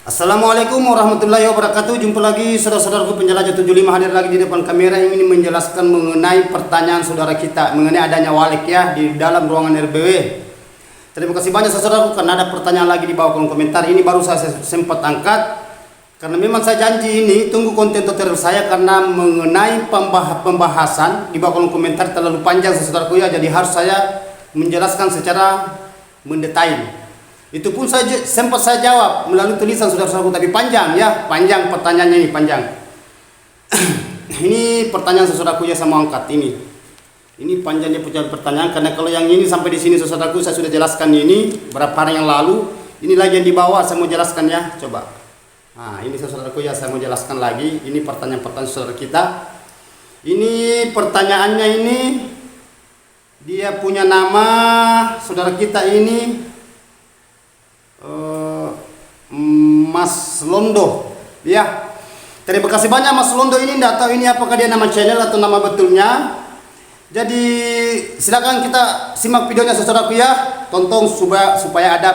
Assalamualaikum warahmatullahi wabarakatuh. Jumpa lagi saudara-saudaraku penjelajah 75 hadir lagi di depan kamera ingin menjelaskan mengenai pertanyaan saudara kita mengenai adanya walek ya di dalam ruangan RBW. Terima kasih banyak saudaraku karena ada pertanyaan lagi di bawah kolom komentar. Ini baru saya sempat angkat karena memang saya janji ini tunggu konten tutorial saya karena mengenai pembahasan di bawah kolom komentar terlalu panjang saudaraku ya. Jadi harus saya menjelaskan secara mendetail. Itu pun sempat saya jawab melalui tulisan saudara-saudaraku, tapi panjang ya, panjang pertanyaannya ini panjang. Ini pertanyaan saudaraku ya sama angkat ini. Ini panjangnya pertanyaan karena kalau yang ini sampai di sini saudaraku saya sudah jelaskan ini berapa hari yang lalu. Ini lagi yang di bawah saya mau jelaskan ya, coba. Nah ini saudaraku ya saya mau jelaskan lagi. Ini pertanyaan-pertanyaan saudara kita. Ini pertanyaannya ini dia punya nama saudara kita ini. Mas Londo ya. Terima kasih banyak Mas Londo ini. Tidak tahu ini apakah dia nama channel atau nama betulnya. Jadi silakan kita simak videonya saudaraku ya. Tonton supaya ada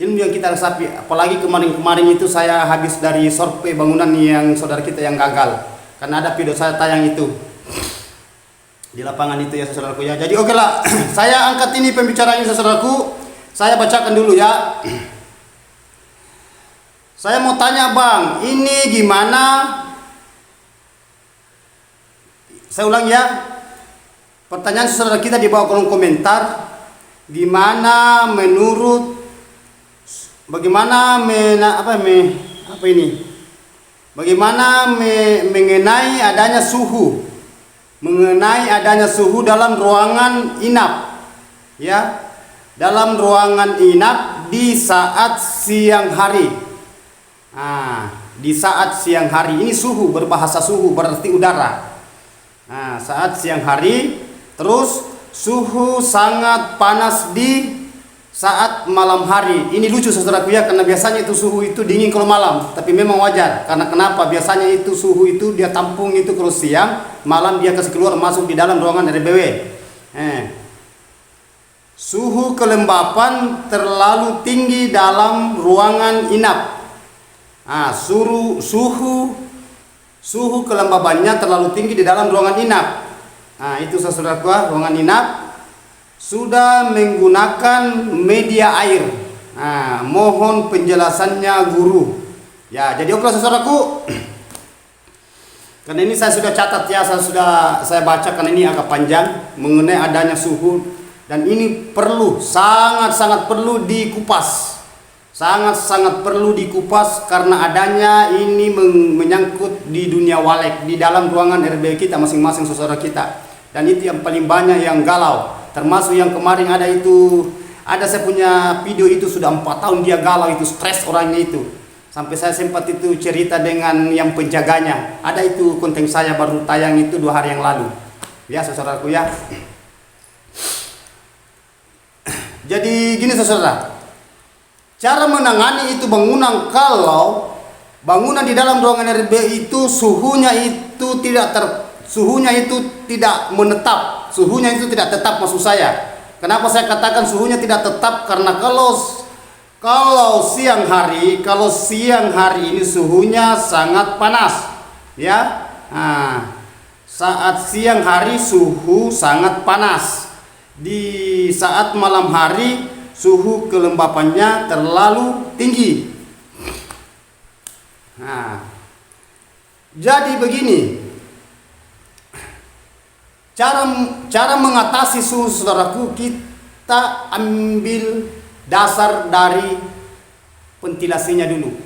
ilmu yang kita resapi. Apalagi kemarin itu saya habis dari survei bangunan yang saudara kita yang gagal. Karena ada video saya tayang itu di lapangan itu ya saudaraku ya. Jadi oke lah. Saya angkat ini pembicaraan ini saudaraku. Saya bacakan dulu ya. Saya mau tanya Bang, ini gimana? Saya ulang ya. Pertanyaan saudara kita di bawah kolom komentar. Gimana menurut mengenai adanya suhu? Mengenai adanya suhu dalam ruangan inap. Ya. Dalam ruangan inap di saat siang hari. Nah, di saat siang hari ini suhu, berbahasa suhu berarti udara. Nah, saat siang hari, terus suhu sangat panas di saat malam hari. Ini lucu saudaraku ya, karena biasanya itu suhu itu dingin kalau malam, tapi memang wajar. Karena kenapa? Biasanya itu suhu itu dia tampung itu kalau siang, malam dia kasih keluar masuk di dalam ruangan RBW. Suhu kelembapan terlalu tinggi dalam ruangan inap. Nah, suhu kelembabannya terlalu tinggi di dalam ruangan inap. Nah, itu saudaraku, ruangan inap sudah menggunakan media air. Nah, mohon penjelasannya guru. Ya, jadi oke saudaraku. Karena ini saya sudah catat ya, saya baca karena ini agak panjang mengenai adanya suhu. Dan ini perlu, sangat-sangat perlu dikupas. Sangat-sangat perlu dikupas karena adanya ini menyangkut di dunia walek, di dalam ruangan RBW kita masing-masing saudara kita. Dan itu yang paling banyak yang galau. Termasuk yang kemarin ada saya punya video itu sudah 4 tahun dia galau itu, stres orangnya itu. Sampai saya sempat itu cerita dengan yang penjaganya. Ada itu konten saya baru tayang itu 2 hari yang lalu. Ya saudaraku ya. Jadi gini saudara, cara menangani itu bangunan kalau bangunan di dalam ruangan RBW itu suhunya itu tidak menetap, suhunya itu tidak tetap maksud saya. Kenapa saya katakan suhunya tidak tetap? Karena kalau siang hari ini suhunya sangat panas, ya. Nah, saat siang hari suhu sangat panas. Di saat malam hari suhu kelembapannya terlalu tinggi. Nah, jadi begini cara mengatasi suhu saudaraku, kita ambil dasar dari ventilasinya dulu.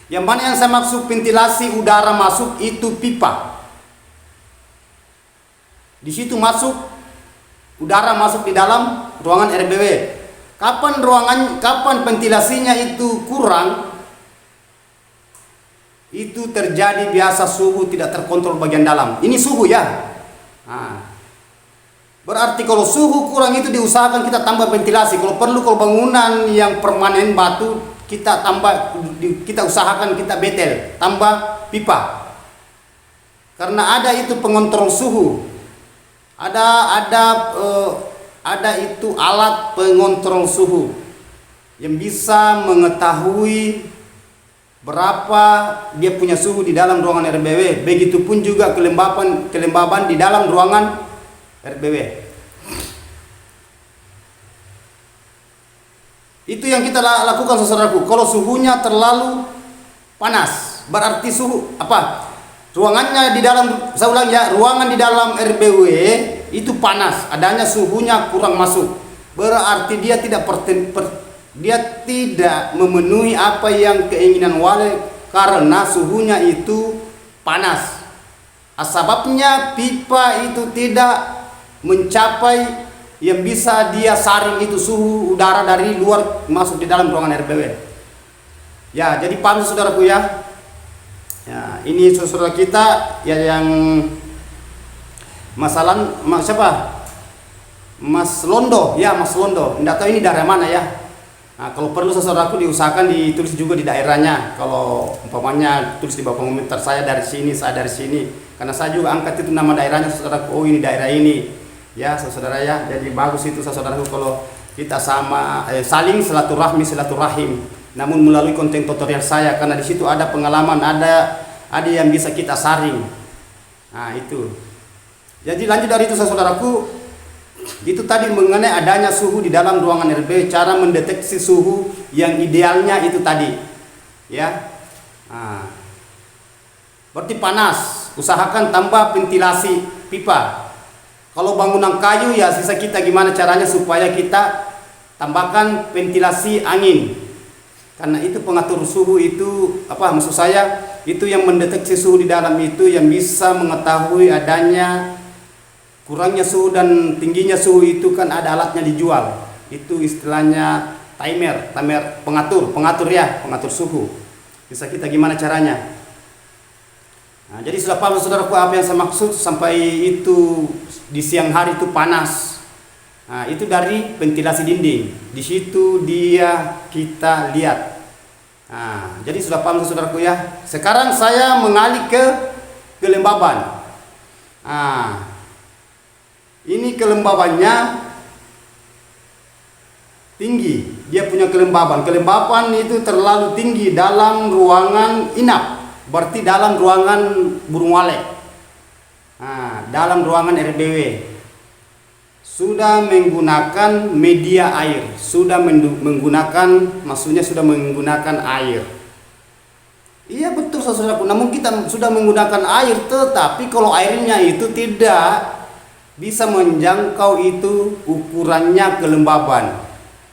Yang mana yang saya maksud ventilasi udara masuk itu pipa. Di situ udara masuk di dalam ruangan RBW. Kapan ventilasinya itu kurang? Itu terjadi biasa suhu tidak terkontrol bagian dalam. Ini suhu ya. Nah, berarti kalau suhu kurang itu diusahakan kita tambah ventilasi. Kalau bangunan yang permanen batu kita usahakan kita betel, tambah pipa. Karena ada itu pengontrol suhu. Ada itu alat pengontrol suhu. yang bisa mengetahui berapa dia punya suhu di dalam ruangan RBW. Begitupun juga kelembaban di dalam ruangan RBW. Itu yang kita lakukan saudaraku. Kalau suhunya terlalu panas, berarti suhu apa? Ruangannya di dalam, saya ulang ya, ruangan di dalam RBW itu panas, adanya suhunya kurang masuk. Berarti dia tidak memenuhi apa yang keinginan wale karena suhunya itu panas. Sebabnya pipa itu tidak mencapai yang bisa dia saring itu suhu udara dari luar masuk di dalam ruangan RBW. Ya, jadi paham saudaraku ya. Ya, ini saudara kita ya yang siapa? Mas Londo, ya Mas Londo. Tidak tahu ini daerah mana ya. Nah, kalau perlu saudaraku diusahakan ditulis juga di daerahnya. Kalau umpamanya tulis di bawah komentar saya dari sini, saya dari sini. Karena saya juga angkat itu nama daerahnya saudaraku. Oh ini daerah ini. Ya saudara ya, jadi bagus itu saudaraku kalau kita saling silaturahim, namun melalui konten tutorial saya karena di situ ada pengalaman, ada yang bisa kita saring. Nah itu. Jadi lanjut dari itu saudaraku, itu tadi mengenai adanya suhu di dalam ruangan RBW, cara mendeteksi suhu yang idealnya itu tadi, ya. Nah, berarti panas, usahakan tambah ventilasi pipa. Kalau bangunan kayu ya sisa kita gimana caranya supaya kita tambahkan ventilasi angin. Karena itu pengatur suhu itu apa maksud saya? Itu yang mendeteksi suhu di dalam itu yang bisa mengetahui adanya kurangnya suhu dan tingginya suhu itu kan ada alatnya dijual. Itu istilahnya timer pengatur ya, pengatur suhu. Bisa kita gimana caranya? Nah, jadi sudah paham saudaraku apa yang saya maksud sampai itu di siang hari itu panas. Nah, itu dari ventilasi dinding. Di situ dia kita lihat. Nah, jadi sudah paham saudaraku ya. Sekarang saya mengalih ke kelembaban. Nah, ini kelembabannya tinggi. Dia punya kelembaban. Kelembaban itu terlalu tinggi dalam ruangan inap. Berarti dalam ruangan burung walet. Nah, dalam ruangan RBW sudah menggunakan media air, sudah menggunakan air. Iya betul saudaraku, namun kita sudah menggunakan air, tetapi kalau airnya itu tidak bisa menjangkau itu ukurannya kelembaban.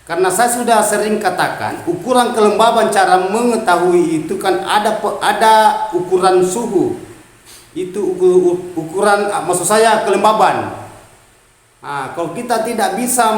Karena saya sudah sering katakan ukuran kelembaban, cara mengetahui itu kan ada ukuran suhu. Itu ukuran maksud saya kelembaban. Nah, kalau kita tidak bisa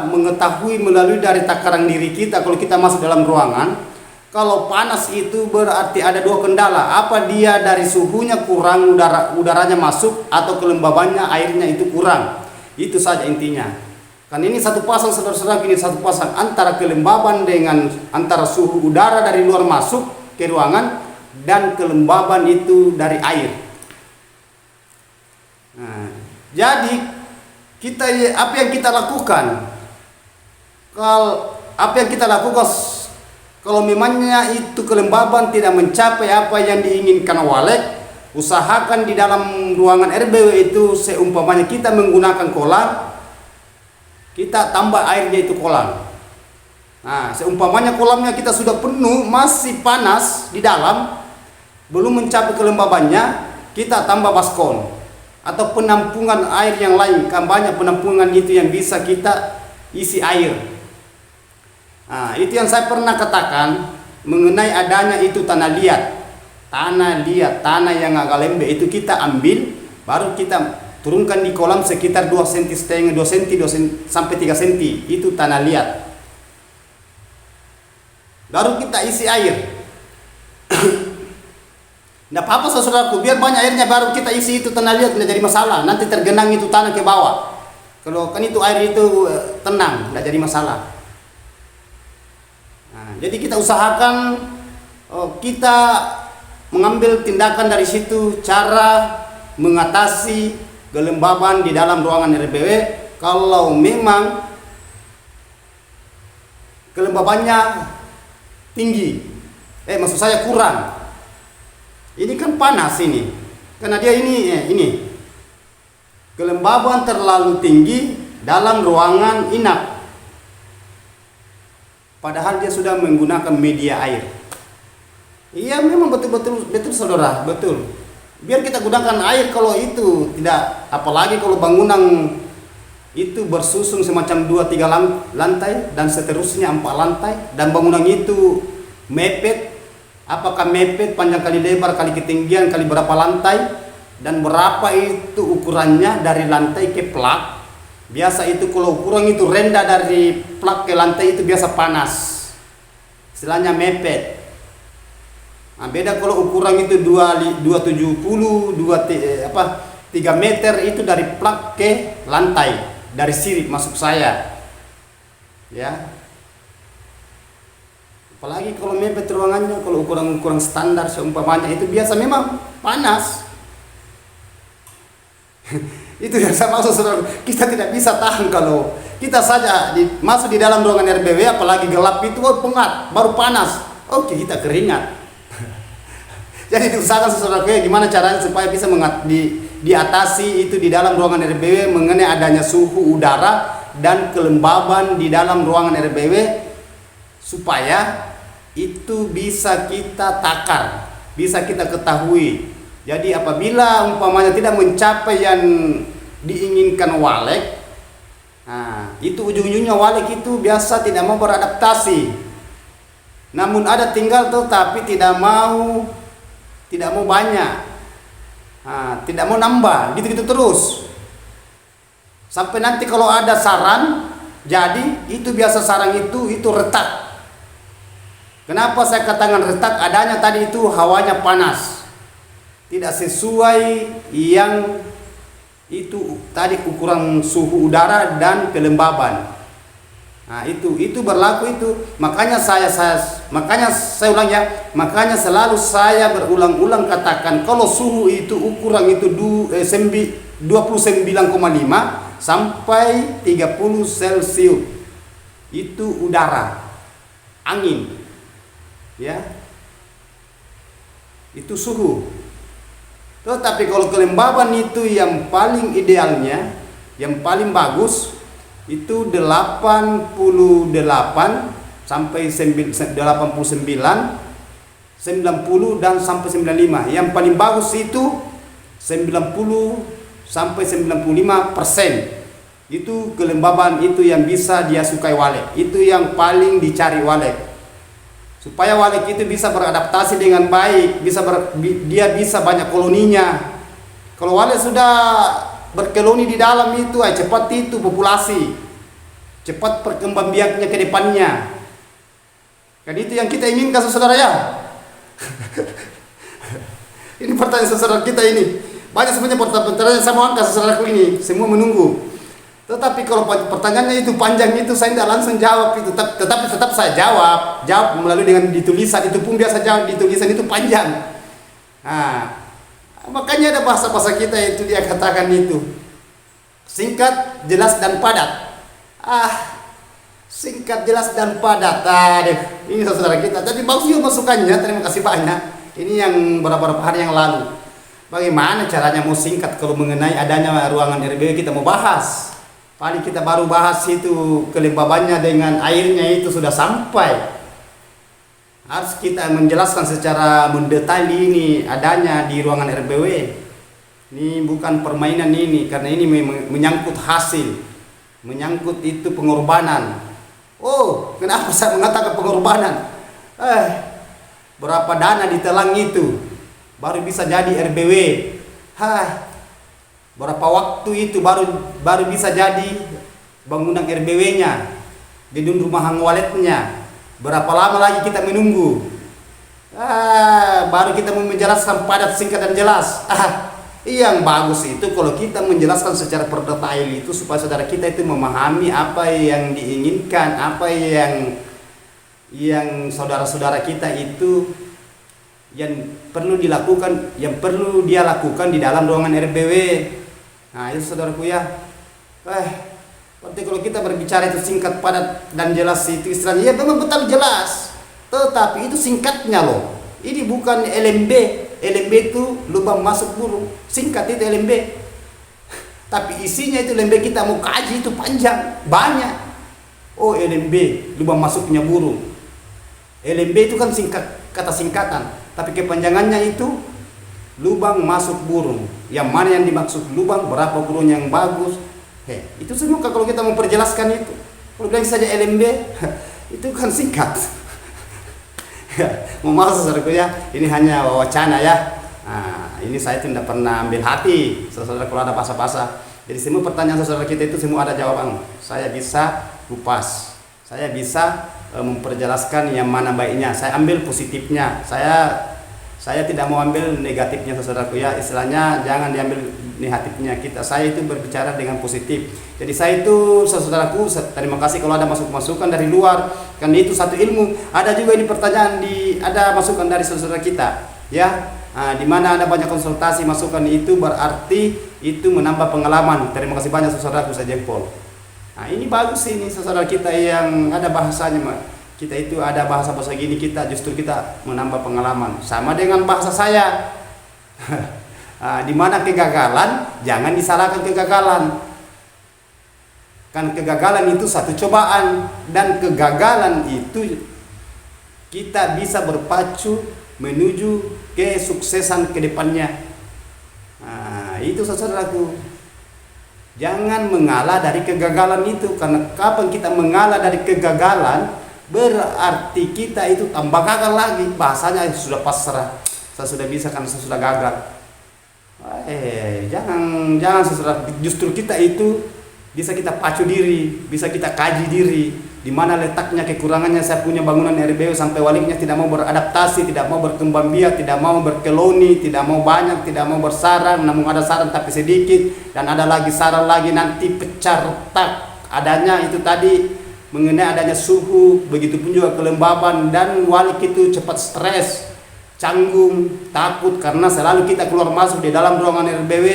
mengetahui melalui dari takaran diri kita kalau kita masuk dalam ruangan. Kalau panas itu berarti ada dua kendala. Apa dia dari suhunya kurang, udaranya masuk, atau kelembabannya airnya itu kurang. Itu saja intinya. Kan ini satu pasang saudara-saudara, ini satu pasang antara kelembaban dengan antara suhu udara dari luar masuk ke ruangan dan kelembaban itu dari air. Nah, jadi apa yang kita lakukan? Kalau memangnya itu kelembaban tidak mencapai apa yang diinginkan walet, usahakan di dalam ruangan RBW itu seumpamanya kita menggunakan kolam, kita tambah airnya itu kolam. Nah, seumpamanya kolamnya kita sudah penuh, masih panas di dalam, belum mencapai kelembabannya, kita tambah baskom atau penampungan air yang lain. Kan banyak penampungan itu yang bisa kita isi air. Nah, itu yang saya pernah katakan mengenai adanya itu tanah liat, tanah yang agak lembek itu kita ambil, baru kita turunkan di kolam sekitar 2,5 cm, 2 cm sampai 3 cm, itu tanah liat. Baru kita isi air. Tidak apa-apa saudaraku, biar banyak airnya baru kita isi itu tanah liat, tidak jadi masalah. Nanti tergenang itu tanah ke bawah. Kalau kan itu air itu tenang, tidak jadi masalah. Nah, jadi kita usahakan kita mengambil tindakan dari situ, cara mengatasi kelembaban di dalam ruangan RBW. Kalau memang kelembabannya tinggi. Maksud saya kurang. Ini kan panas ini. Karena dia ini kelembaban terlalu tinggi dalam ruangan inap. Padahal dia sudah menggunakan media air. Iya, memang betul saudara, betul. Biar kita gunakan air kalau itu tidak, apalagi kalau bangunan itu bersusun semacam 2-3 lantai dan seterusnya 4 lantai, dan bangunan itu mepet, apakah mepet panjang kali lebar kali ketinggian kali berapa lantai, dan berapa itu ukurannya dari lantai ke plak. Biasa itu kalau ukuran itu rendah dari plak ke lantai itu biasa panas, istilahnya mepet. Nah, beda kalau ukuran itu 270 3 meter itu dari plak ke lantai, dari sirip masuk saya, ya. Apalagi kalau mepet ruangannya, kalau ukuran standar seumpamanya itu biasa memang panas. Itu yang saya maksud saudara, kita tidak bisa tahan kalau kita saja masuk di dalam ruangan RBW, apalagi gelap itu pengap, baru panas, oke kita keringat. Jadi diusahakan saudara, gimana caranya supaya bisa diatasi itu di dalam ruangan RBW mengenai adanya suhu udara dan kelembaban di dalam ruangan RBW, supaya itu bisa kita takar, bisa kita ketahui. Jadi apabila umpamanya tidak mencapai yang diinginkan walek, nah, itu ujung-ujungnya walek itu biasa tidak mau beradaptasi. Namun ada tinggal tuh tapi tidak mau banyak, nah, tidak mau nambah, gitu-gitu terus. Sampai nanti kalau ada sarang, jadi itu biasa sarang itu retak. Kenapa saya katakan retak? Adanya tadi itu hawanya panas, tidak sesuai yang itu tadi ukuran suhu udara dan kelembaban. Nah, itu berlaku itu. Makanya saya ulang ya, makanya selalu saya berulang-ulang katakan kalau suhu itu ukuran itu 29,5 sampai 30 Celcius itu udara, angin, ya, itu suhu. Tetapi kalau kelembaban itu yang paling idealnya, yang paling bagus itu 88 sampai 89, 90 dan sampai 95. Yang paling bagus itu 90 sampai 95%. Itu kelembaban itu yang bisa dia sukai walek. Itu yang paling dicari walek. Supaya walek itu bisa beradaptasi dengan baik, dia bisa banyak koloninya. Kalau walek sudah berkoloni di dalam itu, cepat itu populasi, cepat perkembangbiaknya ke depannya. Kan itu yang kita inginkan saudara ya. Ini pertanyaan saudara kita ini. Banyak sebenarnya pertanyaan saya mau angkat saudaraku ini, semua menunggu. Tetapi kalau pertanyaannya itu panjang itu saya tidak langsung jawab itu, tetapi tetap saya jawab melalui dengan ditulisan. Itu pun biasa jawab ditulisan itu panjang. Nah, makanya ada bahasa-bahasa kita itu dia katakan itu singkat, jelas dan padat. Singkat, jelas dan padat. Ini saudara kita. Jadi bagus juga masukannya. Terima kasih banyak. Ini yang beberapa hari yang lalu. Bagaimana caranya mau singkat kalau mengenai adanya ruangan RBW kita mau bahas. Paling kita baru bahas itu kelembabannya dengan airnya itu sudah sampai. Harus kita menjelaskan secara mendetail ini adanya di ruangan RBW. Ini bukan permainan ini, karena ini menyangkut hasil, menyangkut itu pengorbanan. Oh, kenapa saya mengatakan pengorbanan? Berapa dana ditelang itu baru bisa jadi RBW. Berapa waktu itu baru bisa jadi bangunan RBW-nya, gedung rumah waletnya. Berapa lama lagi kita menunggu? Baru kita menjelaskan padat, singkat dan jelas. Yang bagus itu kalau kita menjelaskan secara berdetail itu supaya saudara kita itu memahami apa yang diinginkan, apa yang saudara-saudara kita itu yang perlu dilakukan, yang perlu dia lakukan di dalam ruangan RBW. Nah, itu saudaraku ya. Berarti kalau kita berbicara itu singkat, padat, dan jelas itu istilahnya, ya memang betul jelas. Tetapi itu singkatnya loh. Ini bukan LMB. LMB itu lubang masuk burung. Singkat itu LMB. Tapi isinya itu LMB kita mau kaji itu panjang, banyak. Oh, LMB, lubang masuknya burung. LMB itu kan singkat, kata singkatan. Tapi kepanjangannya itu lubang masuk burung. Yang mana yang dimaksud lubang, berapa burung yang bagus. Itu semua kalau kita mau perjelaskan itu. Kalau bilang saja LMB, itu kan singkat. Mau maaf saudaraku ya, ini hanya wacana ya. Nah, ini saya tidak pernah ambil hati, saudara kalau ada pasal-pasal. Jadi semua pertanyaan saudara kita itu semua ada jawaban. Saya bisa kupas, saya bisa memperjelaskan yang mana baiknya. Saya ambil positifnya. Saya tidak mau ambil negatifnya saudaraku ya. Istilahnya jangan diambil negatifnya. Saya itu berbicara dengan positif. Jadi saya itu saudaraku, terima kasih kalau ada masukan dari luar. Kan itu satu ilmu. Ada juga ini pertanyaan ada masukan dari saudara kita ya. Di mana ada banyak konsultasi masukan itu berarti itu menambah pengalaman. Terima kasih banyak saudaraku, saya jempol. Nah, ini bagus ini saudara kita yang ada bahasanya, kita itu ada bahasa-bahasa gini, justru kita menambah pengalaman. Sama dengan bahasa saya. Di mana kegagalan, jangan disalahkan kegagalan. Kan kegagalan itu satu cobaan, dan kegagalan itu kita bisa berpacu menuju kesuksesan ke depannya. Itu saudaraku. Jangan mengalah dari kegagalan itu, karena kapan kita mengalah dari kegagalan berarti kita itu tambah gagal lagi. Bahasanya sudah pasrah, saya sudah bisa karena saya sudah gagal. Jangan saudara. Justru kita itu bisa kita pacu diri, bisa kita kaji diri, di mana letaknya kekurangannya. Saya punya bangunan RBU sampai waliknya tidak mau beradaptasi, tidak mau berkembang biak, tidak mau berkeloni, tidak mau banyak, tidak mau bersarang, namun ada sarang tapi sedikit, dan ada lagi sarang lagi nanti pecah retak. Adanya itu tadi mengenai adanya suhu, begitupun juga kelembaban, dan walik itu cepat stres, canggung, takut karena selalu kita keluar masuk di dalam ruangan RBW.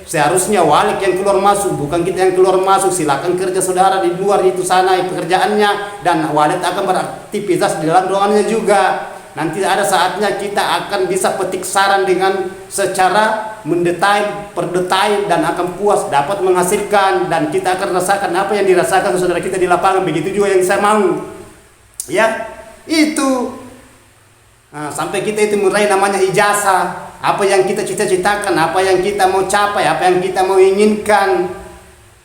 Seharusnya walik yang keluar masuk, bukan kita yang keluar masuk. Silakan kerja saudara di luar itu sana pekerjaannya, dan walik akan beraktivitas di dalam ruangannya juga. Nanti ada saatnya kita akan bisa petik saran dengan secara mendetail, per detail, dan akan puas, dapat menghasilkan, dan kita akan rasakan apa yang dirasakan saudara kita di lapangan. Begitu juga yang saya mau. Ya, itu. Sampai kita itu meraih namanya ijazah. Apa yang kita cita-citakan, apa yang kita mau capai, apa yang kita mau inginkan,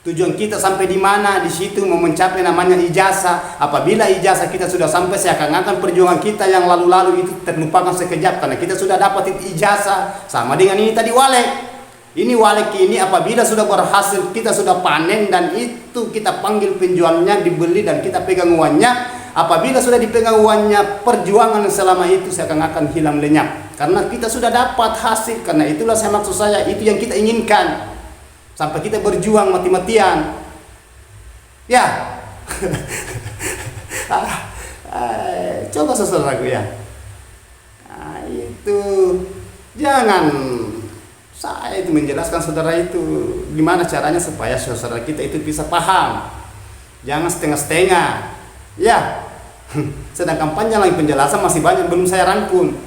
tujuan kita sampai di mana, di situ mau mencapai namanya ijazah. Apabila ijazah kita sudah sampai, seakan-akan perjuangan kita yang lalu-lalu itu terlupakan sekejap karena kita sudah dapat ijazah. Sama dengan ini tadi walek. Ini walek ini apabila sudah berhasil, kita sudah panen, dan itu kita panggil penjualnya, dibeli, dan kita pegang uangnya. Apabila sudah dipegang uangnya, perjuangan selama itu seakan-akan hilang lenyap karena kita sudah dapat hasil. Karena itulah saya maksud saya, itu yang kita inginkan sampai kita berjuang mati-matian ya. Coba saudaraku ya, itu jangan saya itu menjelaskan saudara itu gimana caranya supaya saudara kita itu bisa paham. Jangan setengah-setengah ya. Sedangkan panjang lagi penjelasan, masih banyak belum saya rangkum.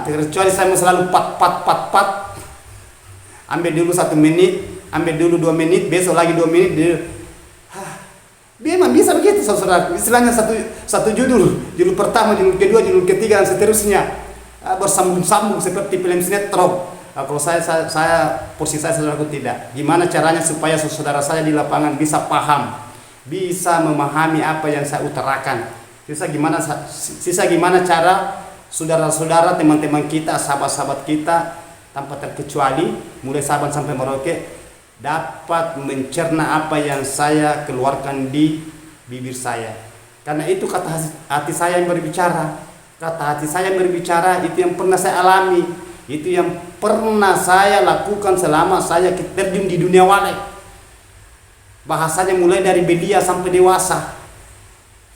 Kecuali saya mau selalu pat. Ambil dulu 1 menit, ambil dulu 2 menit, besok lagi 2 menit. Memang bisa begitu saudara. Istilahnya satu judul pertama, judul kedua, judul ketiga, dan seterusnya bersambung-sambung seperti film sinetron. Kalau saya porsi saya saudaraku tidak. Gimana caranya supaya saudara saya di lapangan bisa paham, bisa memahami apa yang saya utarakan. Sisa gimana cara saudara-saudara, teman-teman kita, sahabat-sahabat kita, tanpa terkecuali mulai Saban sampai Merauke, dapat mencerna apa yang saya keluarkan di bibir saya. Karena itu kata hati saya yang berbicara. Kata hati saya yang berbicara, itu yang pernah saya alami, itu yang pernah saya lakukan selama saya terjun di dunia walek. Bahasanya mulai dari belia sampai dewasa,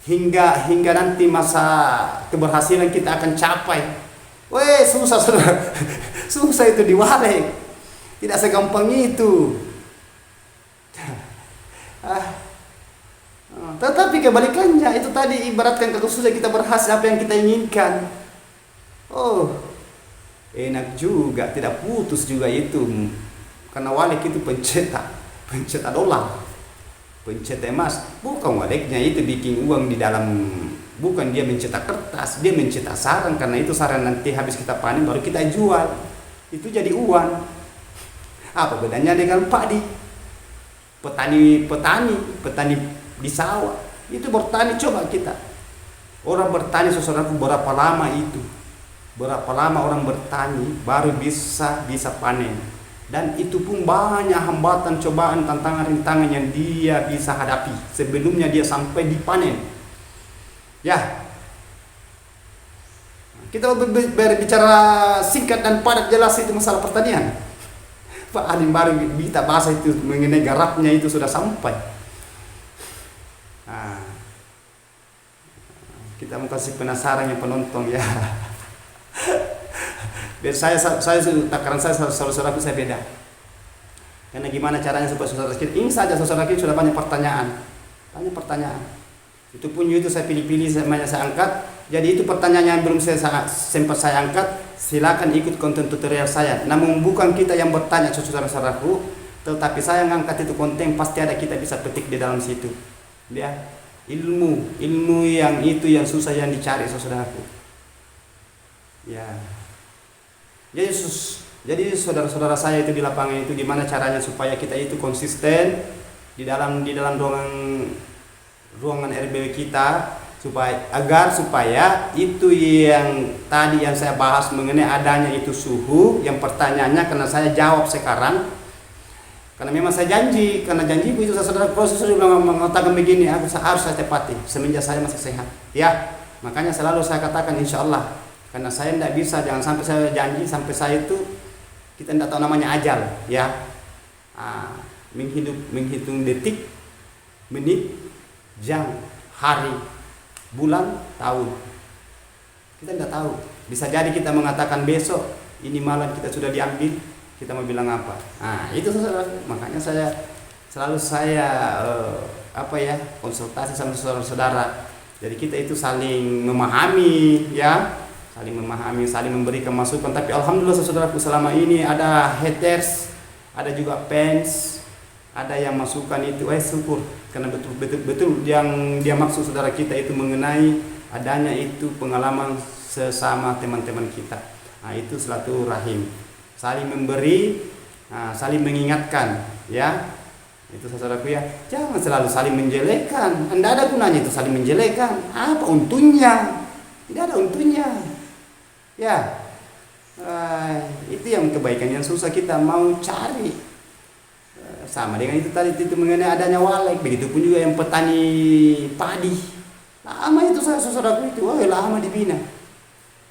hingga nanti masa keberhasilan kita akan capai. Susah saudara. Susah itu di walek, tidak segampang itu. Ah, tetapi kebalikannya itu tadi ibaratkan kalau sudah kita berhasil apa yang kita inginkan. Oh, enak juga, tidak putus juga itu. Karena walek itu pencetak dolar, pencetak emas. Bukan waleknya itu bikin uang di dalam, bukan dia mencetak kertas, dia mencetak sarang. Karena itu sarang nanti habis kita panen baru kita jual, itu jadi uang. Apa bedanya dengan padi? Petani di sawah itu bertani. Coba kita orang bertani, saudaraku, berapa lama itu, berapa lama orang bertani baru bisa panen. Dan itu pun banyak hambatan, cobaan, tantangan, rintangan yang dia bisa hadapi sebelumnya dia sampai dipanen. Ya, kita berbicara singkat dan padat jelas itu masalah pertanian. Pak Alim baru kita bahasa itu mengenai garapnya itu sudah sampai. Nah, kita mau kasih penasaran yang penonton ya. Biar saya takaran saya saudara-saudaraku saya beda. Karena gimana caranya supaya saudara kita ini saja saudara kita sudah banyak pertanyaan. Itu pun itu saya pilih-pilih saya angkat. Jadi itu pertanyaan yang belum sempat saya angkat, silakan ikut konten tutorial saya. Namun bukan kita yang bertanya saudara-saudaraku, tetapi saya ngangkat itu konten pasti ada kita bisa petik di dalam situ. Ya, ilmu yang itu yang susah yang dicari saudaraku. Ya. Jadi saudara-saudara saya itu di lapangan itu gimana caranya supaya kita itu konsisten di dalam ruangan RBW kita supaya itu yang tadi yang saya bahas mengenai adanya itu suhu yang pertanyaannya karena saya jawab sekarang karena memang saya janji, karena janjiku itu saudara proses sudah mengatakan begini, aku harus saya tepati semenjak saya masih sehat ya. Makanya selalu saya katakan insya Allah, karena saya tidak bisa, jangan sampai saya janji sampai saya itu kita tidak tahu namanya ajal ya. Menghitung detik, menit, jam, hari, bulan, tahun, kita tidak tahu. Bisa jadi kita mengatakan besok ini malam kita sudah diambil, kita mau bilang apa? Itu saudara. Makanya saya selalu konsultasi sama saudara-saudara. Jadi kita itu saling memahami ya, saling memberikan masukan. Tapi alhamdulillah saudaraku selama ini ada haters, ada juga fans, ada yang masukan itu syukur. Karena betul yang dia maksud saudara kita itu mengenai adanya itu pengalaman sesama teman-teman kita. Itu silaturahim, saling memberi, saling mengingatkan ya. Itu saudaraku ya, jangan selalu saling menjelekkan. Tidak ada gunanya itu saling menjelekkan. Apa untungnya? Tidak ada untungnya ya. Itu yang kebaikan yang susah kita mau cari. Sama dengan itu tadi itu mengenai adanya walek, begitupun juga yang petani padi. Lama itu saudaraku itu, lama dibina.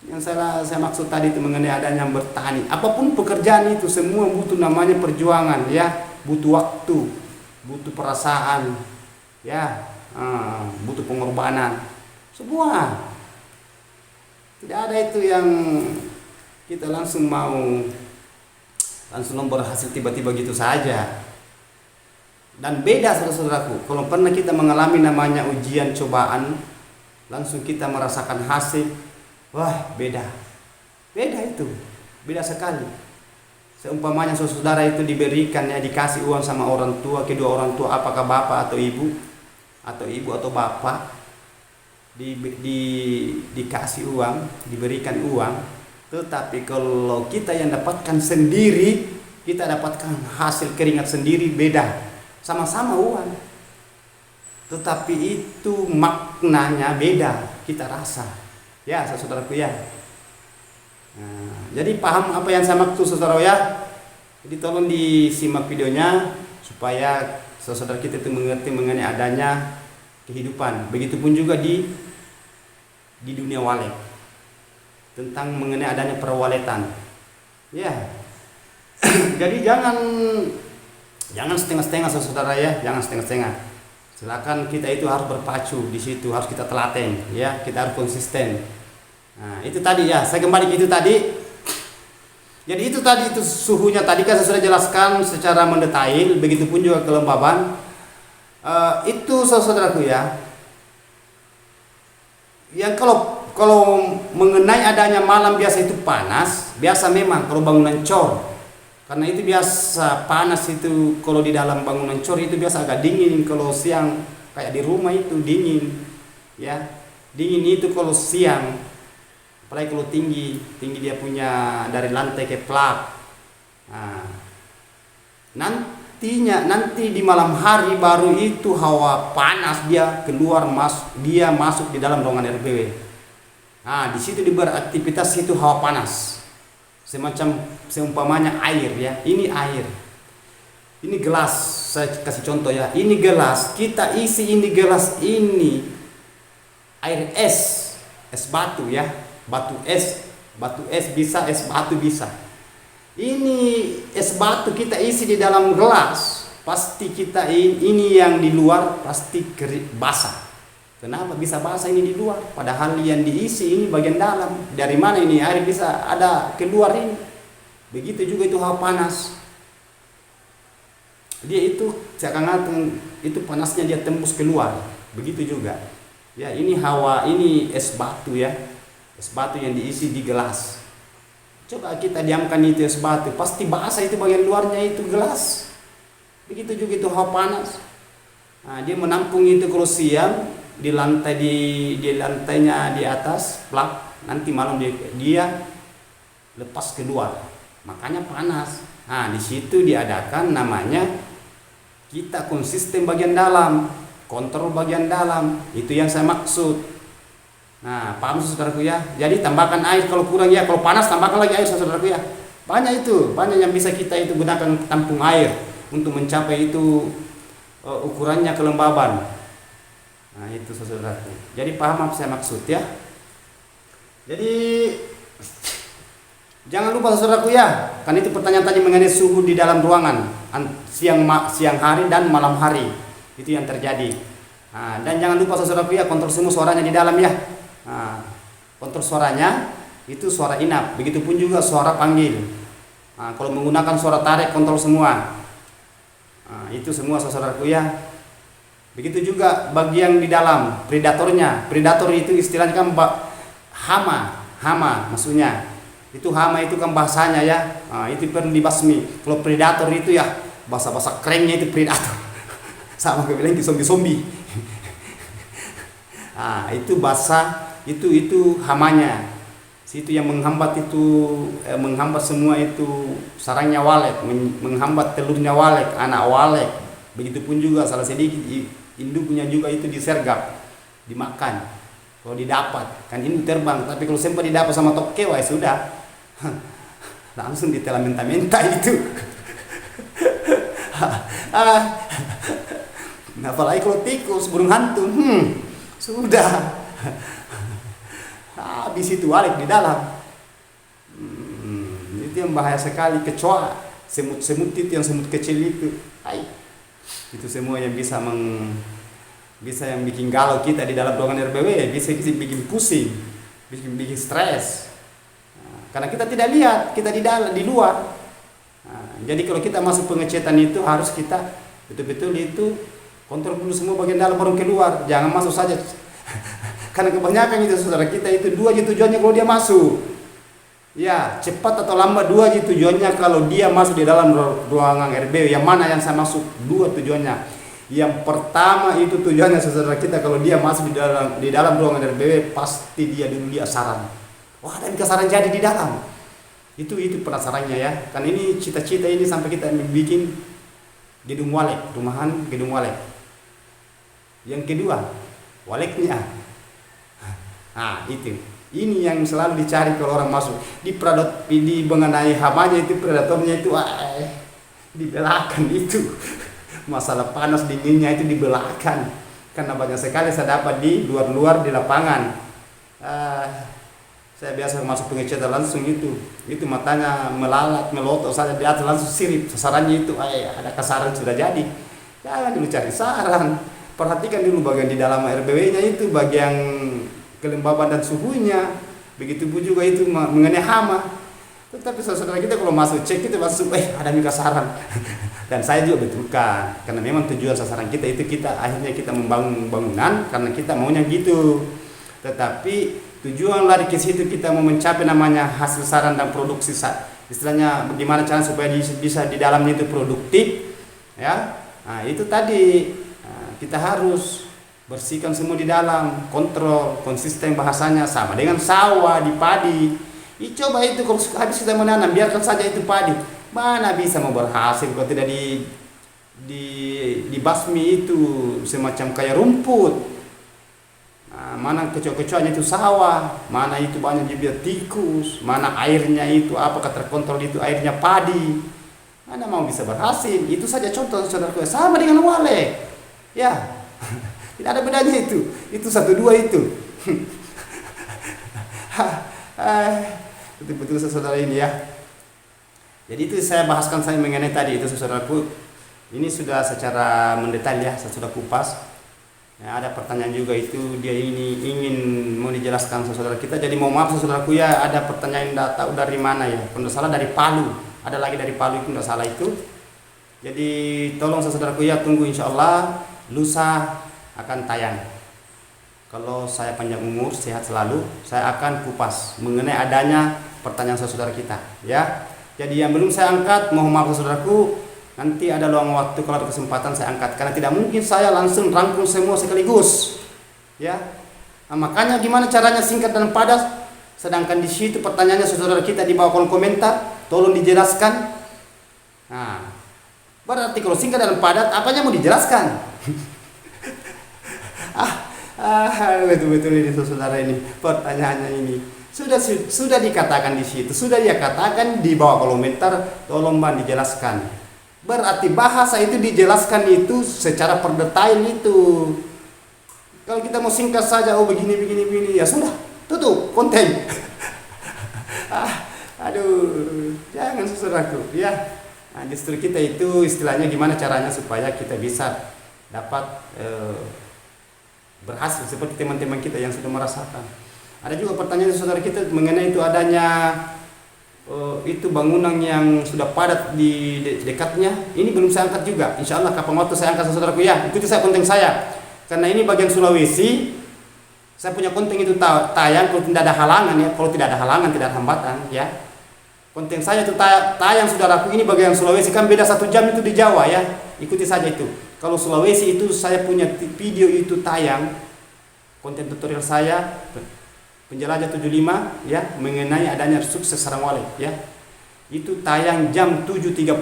Yang saya maksud tadi itu mengenai adanya bertani. Apapun pekerjaan itu semua butuh namanya perjuangan ya, butuh waktu, butuh perasaan, ya, butuh pengorbanan. Semua. Tidak ada itu yang kita langsung berhasil tiba-tiba gitu saja. Dan beda saudara-saudaraku, kalau pernah kita mengalami namanya ujian cobaan, langsung kita merasakan hasil, beda itu, beda sekali. Seumpamanya saudara itu diberikan ya, dikasih uang sama orang tua, kedua orang tua, apakah bapak atau ibu atau bapak, dikasih uang, diberikan uang. Tetapi kalau kita yang dapatkan sendiri, kita dapatkan hasil keringat sendiri, beda. Sama-sama uang, tetapi itu maknanya beda, kita rasa ya saudaraku ya. Jadi paham apa yang saya maksud saudara ya. Jadi tolong disimak videonya supaya saudara kita itu mengerti mengenai adanya kehidupan. Begitupun juga di dunia walek, tentang mengenai adanya perwaletan ya. Jadi jangan setengah-setengah saudara ya, jangan setengah-setengah. Silakan kita itu harus berpacu di situ, harus kita telaten ya, kita harus konsisten. Itu tadi ya, saya kembali ke itu tadi. Jadi itu tadi itu suhunya tadi kan saya sudah jelaskan secara mendetail, begitupun juga kelembaban. Itu saudaraku ya. Yang kalau mengenai adanya malam biasa itu panas, biasa memang kalau bangunan cor. Karena itu biasa panas itu kalau di dalam bangunan cor itu biasa agak dingin kalau siang, kayak di rumah itu dingin. Ya. Dingin itu kalau siang. Apalagi kalau tinggi dia punya dari lantai ke plak. Nah, nanti di malam hari baru itu hawa panas dia keluar dia masuk di dalam ruangan RBW. Nah, di situ dia beraktivitas itu hawa panas. Semacam seumpamanya air ya. Ini air. Ini gelas, saya kasih contoh ya. Ini gelas, kita isi ini gelas ini air es batu ya. Batu es bisa, es batu bisa. Ini es batu kita isi di dalam gelas, pasti kita ini yang di luar pasti basah. Kenapa bisa basah ini di luar? Padahal yang diisi ini bagian dalam. Dari mana ini air bisa ada keluar ini? Begitu juga itu hawa panas. Dia itu seakan-akan itu panasnya dia tembus keluar. Begitu juga. Ya, ini hawa, ini es batu ya. Es batu yang diisi di gelas. Coba kita diamkan itu es batu, pasti basah itu bagian luarnya itu gelas. Begitu juga itu hawa panas. Nah, dia menampung itu kalau siang di lantai di lantainya di atas plak, nanti malam dia lepas keluar. Makanya panas. Nah, di situ diadakan namanya kita konsisten bagian dalam, kontrol bagian dalam. Itu yang saya maksud. Nah, paham saudaraku ya. Jadi tambahkan air kalau kurang ya, kalau panas tambahkan lagi air saudaraku ya. Banyak yang bisa kita itu gunakan tampung air untuk mencapai itu ukurannya kelembaban. Nah, itu saudaraku. Jadi paham apa saya maksud ya. Jadi jangan lupa saudaraku ya, kan itu pertanyaan tadi mengenai suhu di dalam ruangan siang hari dan malam hari. Itu yang terjadi. Nah, dan jangan lupa saudaraku ya, kontrol semua suaranya di dalam ya. Nah, kontrol suaranya itu suara inap, begitupun juga suara panggil. Nah, kalau menggunakan suara tarik kontrol semua. Nah, itu semua saudaraku ya. Begitu juga bagian di dalam predatornya. Predator itu istilahnya kan hama maksudnya. Itu hama itu kan bahasanya ya. Nah, itu perlu dibasmi. Kalau predator itu ya bahasa kerennya itu predator. Sama kayak bilang zombie. Nah, itu bahasa itu hamanya. Situ yang menghambat menghambat semua itu sarangnya walek, menghambat telurnya walek, anak walek. Begitupun juga salah sedikit induknya juga itu disergap, dimakan. Kalau didapat kan ini terbang, tapi kalau sempat didapat sama tokewa ya sudah. Langsung ditelan menta-menta itu. Nah, apalagi kalau tikus, burung hantu, sudah. Habis itu balik di dalam. Itu yang bahaya sekali, kecoa, semut itu yang semut kecil itu. Itu semua yang bisa yang bikin galau kita di dalam ruangan RBW, bisa bikin pusing, bikin stres. Karena kita tidak lihat, kita di luar. Jadi kalau kita masuk pengecetan itu harus kita betul-betul itu kontrol dulu semua bagian dalam baru keluar. Jangan masuk saja. Karena kebanyakan itu saudara kita itu dua aja tujuannya kalau dia masuk. Ya, cepat atau lambat dua aja tujuannya kalau dia masuk di dalam ruangan RBW. Yang mana yang saya masuk? Dua tujuannya. Yang pertama itu tujuannya saudara kita kalau dia masuk di dalam ruangan RBW pasti dia dulu lihat sarang. Wah, ada kesaran jadi di dalam. Itu penasarannya ya. Kan ini cita-cita ini sampai kita bikin gedung walek, rumahan gedung walek. Yang kedua, waleknya. Nah, itu. Ini yang selalu dicari kalau orang masuk. Di mengenai hamanya itu, predatornya itu di belakang itu. Masalah panas dinginnya itu di belakang. Karena banyak sekali saya dapat di luar-luar di lapangan. Saya biasa masuk pengecetan langsung itu matanya melalat, melotot saja di atas langsung sirip. Sasarannya itu ada kasaran sudah jadi. Jangan dulu cari saran. Perhatikan dulu bagian di dalam RBW-nya itu bagian kelembaban dan suhunya. Begitupun juga itu mengenai hama. Tetapi saudara kita kalau masuk cek kita masuk, ada mika saran. Dan saya juga betulkan, karena memang tujuan sasaran kita itu akhirnya kita membangun bangunan karena kita maunya gitu. Tetapi tujuan lari ke situ kita mau mencapai namanya hasil saran dan produksi, istilahnya bagaimana cara supaya bisa di dalamnya itu produktif, ya. Nah, itu tadi kita harus bersihkan semua di dalam, kontrol, konsisten bahasanya sama dengan sawah di padi. Coba itu kalau habis kita menanam biarkan saja itu padi, mana bisa mau berhasil kalau tidak dibasmi itu semacam kayak rumput. Nah, mana kecoa-kecoanya itu sawah, mana itu banyak juga tikus, mana airnya itu apakah terkontrol itu airnya padi, mana mau bisa berhasil. Itu saja contoh saudaraku, sama dengan wale, ya. Tidak ada bedanya itu satu dua itu. Betul-betul saudara ini ya. Jadi itu saya bahaskan saya mengenai tadi itu saudaraku. Ini sudah secara mendetail ya, saya sudah kupas. Ya, ada pertanyaan juga itu dia ini ingin mau dijelaskan saudara kita. Jadi mau maaf saudaraku ya, ada pertanyaan tidak tahu dari mana ya. Kalau salah dari Palu, ada lagi dari Palu itu tidak salah itu. Jadi tolong saudaraku ya, tunggu insya Allah lusa akan tayang. Kalau saya panjang umur, sehat selalu, saya akan kupas mengenai adanya pertanyaan saudara kita, ya. Jadi yang belum saya angkat, mohon maaf saudaraku, nanti ada luang waktu kalau ada kesempatan saya angkat, karena tidak mungkin saya langsung rangkum semua sekaligus, ya. Nah, makanya gimana caranya singkat dan padat, sedangkan di situ pertanyaannya saudara kita di bawah kolom komentar, tolong dijelaskan. Nah, berarti kalau singkat dan padat, apanya mau dijelaskan? Betul-betul ini saudara ini pertanyaannya ini sudah dikatakan di situ, sudah dia katakan di bawah komentar, tolong Bang dijelaskan. Berarti bahasa itu dijelaskan itu secara per detail itu. Kalau kita mau singkat saja, oh begini, ya sudah, tutup konten. Aduh, jangan saudaraku, ya. Nah, justru kita itu istilahnya gimana caranya supaya kita bisa dapat berhasil seperti teman-teman kita yang sudah merasakan. Ada juga pertanyaan saudara kita mengenai itu adanya itu bangunan yang sudah padat di dekatnya. Ini belum saya angkat juga. Insya Allah kapan waktu saya angkat saudaraku ya. Ikuti saya konten saya. Karena ini bagian Sulawesi. Saya punya konten itu tayang kalau tidak ada halangan ya. Kalau tidak ada halangan, tidak ada hambatan ya. Konten saya itu tayang saudaraku. Ini bagian Sulawesi, kan beda 1 jam itu di Jawa ya. Ikuti saja itu. Kalau Sulawesi itu saya punya video itu tayang, konten tutorial saya penjelajah 75 ya mengenai adanya sukses sarang wale ya. Itu tayang jam 07.30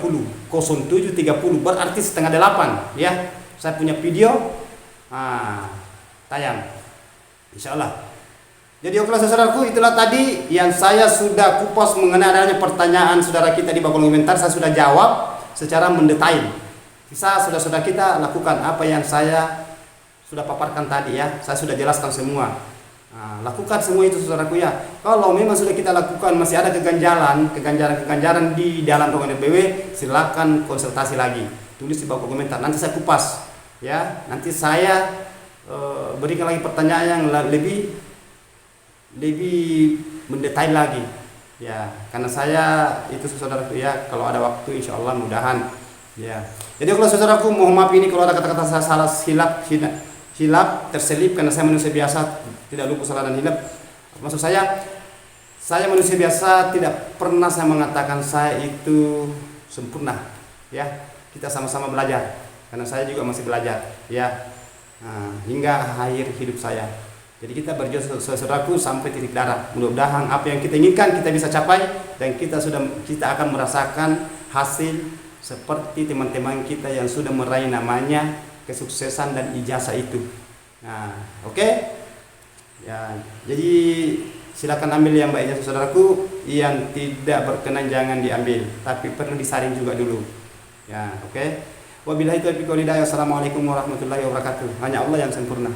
berarti setengah 8 ya. Saya punya video tayang insya Allah. Jadi oke saudaraku, itulah tadi yang saya sudah kupas mengenai adanya pertanyaan saudara kita di bawah kolom komentar. Saya sudah jawab secara mendetail. Bisa saudara-saudara kita lakukan apa yang saya sudah paparkan tadi ya. Saya sudah jelaskan semua. Nah, lakukan semua itu saudaraku ya. Kalau memang sudah kita lakukan masih ada keganjaran di dalam ruangan RBW, silakan konsultasi lagi. Tulis di bawah komentar. Nanti saya kupas ya. Nanti saya berikan lagi pertanyaan yang lebih mendetail lagi ya. Karena saya itu saudaraku ya, kalau ada waktu insya Allah mudahan ya. Jadi kalau saudaraku mohon maaf ini kalau ada kata-kata saya salah, hilap terselip karena saya manusia biasa, tidak lupa salah dan hilap. Maksud saya manusia biasa, tidak pernah saya mengatakan saya itu sempurna ya. Kita sama-sama belajar karena saya juga masih belajar ya. Hingga akhir hidup saya. Jadi kita berjuang saudaraku sampai titik darah. Mudah-mudahan apa yang kita inginkan kita bisa capai dan kita akan merasakan hasil seperti teman-teman kita yang sudah meraih namanya kesuksesan dan ijazah itu. Nah, oke. Ya, jadi silakan ambil yang baiknya saudaraku, yang tidak berkenan jangan diambil, tapi perlu disaring juga dulu. Ya, oke. Wabillahi taufiq wal hidayah. Assalamualaikum warahmatullahi wabarakatuh. Hanya Allah yang sempurna.